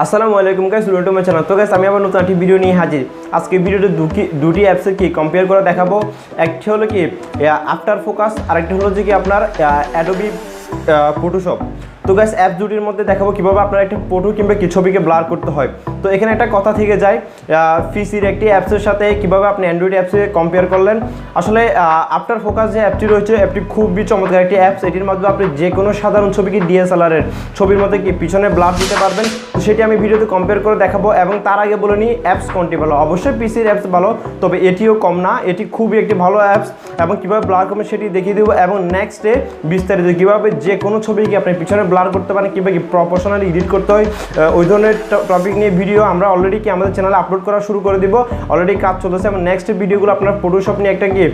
আসসালামু আলাইকুম guys, welcome to my channel. তো গাইস আমি আবার নতুন একটি ভিডিও নিয়ে হাজির। আজকে ভিডিওতে দুটি অ্যাপসের কি কম্পেয়ার করে দেখাবো। একটি হলো কি আফটার ফোকাস, আরেকটি হলো যে কি আপনার অ্যাডোবি ফটোশপ। তো গাইস অ্যাপ দুটির মধ্যে দেখাবো কীভাবে আপনার একটা ফটো কিংবা কি ছবিকে ব্লার করতে হয়। তো এখানে একটা কথা থেকে যায়, পিসির একটি অ্যাপসের সাথে কীভাবে আপনি অ্যান্ড্রয়েড অ্যাপসে কম্পেয়ার করলেন। আসলে আফটার ফোকাস যে অ্যাপটি রয়েছে, অ্যাপটি খুবই চমৎকার একটি অ্যাপস। এটির মাধ্যমে আপনি যে কোনো সাধারণ ছবিকে ডিএসএলআরের ছবির মধ্যে কি পিছনে ব্লার দিতে পারবেন। তো সেটি আমি ভিডিওতে কম্পেয়ার করে দেখাবো। এবং তার আগে বলে নিই, অ্যাপস কোনটি ভালো। অবশ্যই পিসির অ্যাপস ভালো, তবে এটিও কম না, এটি খুবই একটি ভালো অ্যাপস। এবং কীভাবে ব্লার করবেন সেটি দেখিয়ে দেবো। এবং নেক্সটে বিস্তারিত কীভাবে যে কোনো ছবিকে আপনি পিছনে ব্লার করতে পারেন কিংবা কি প্রফেশনালি এডিট করতে হয়, ওই ধরনের টপিক নিয়ে ভিডিও আমরা অলরেডি কি আমাদের চ্যানেলে আপলোড করা শুরু করে দিব। অলরেডি কাজ চলতেছে। এবং নেক্সট ভিডিওগুলো আপনার ফটোশপ নিয়ে একটা কি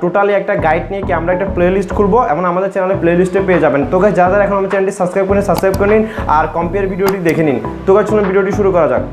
টোটালি একটা গাইড নিয়ে কি আমরা একটা প্লে লিস্ট খুলবো এবং আমাদের চ্যানেলে প্লে লিস্টে পেয়ে যাবেন। তো গাইস যারা এখন আমার চ্যানেলটি সাবস্ক্রাইব করে নিন আর কম্পেয়ার ভিডিওটি দেখে নিন। তো গাইস চলুন ভিডিওটি শুরু করা যাক।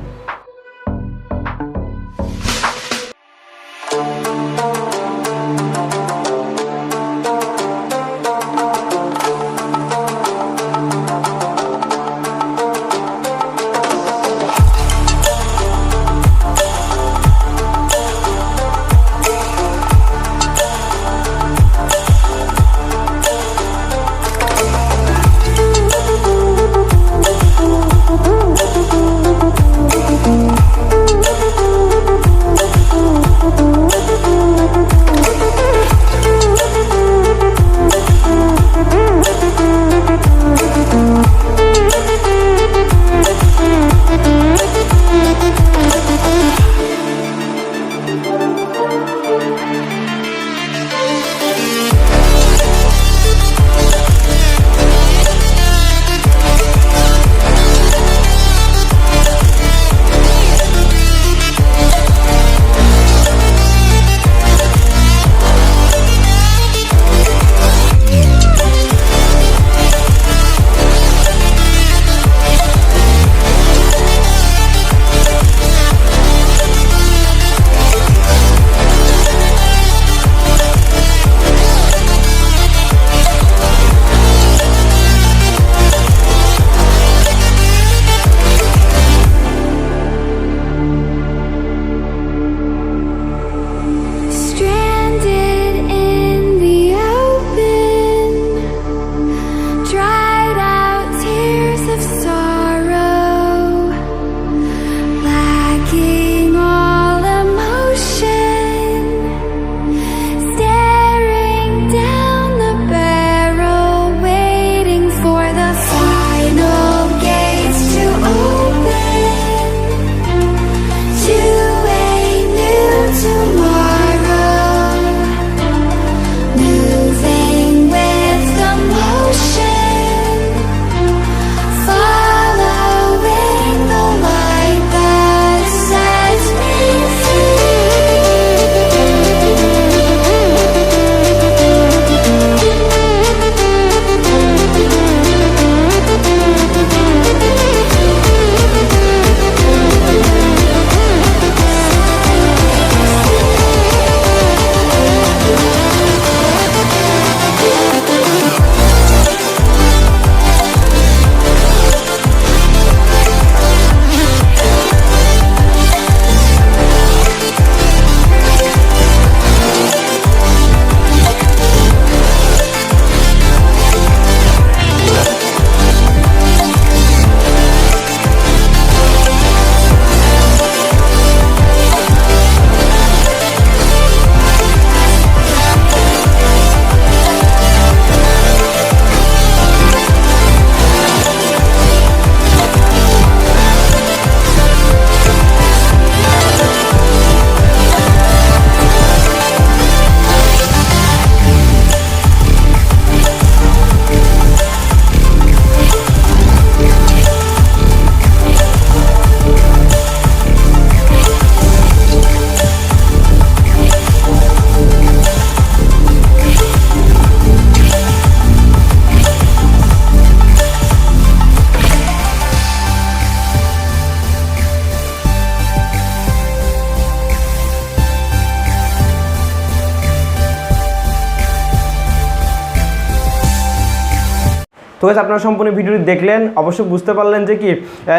তো গাইস আপনারা সম্পূর্ণ ভিডিওটি দেখলেন, অবশ্যই বুঝতে পারলেন যে কি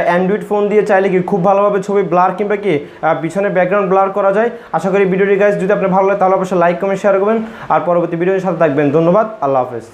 অ্যান্ড্রয়েড ফোন দিয়ে চাইলে কি খুব ভালোভাবে ছবি ব্লার কিংবা কি পিছনে ব্যাকগ্রাউন্ড ব্লার করা যায়। আশা করি ভিডিওটি গাইস যদি আপনার ভালো লাগে তাহলে অবশ্যই লাইক কমেন্ট শেয়ার করবেন আর পরবর্তী ভিডিওর সাথে থাকবেন। ধন্যবাদ, আল্লাহ হাফেজ।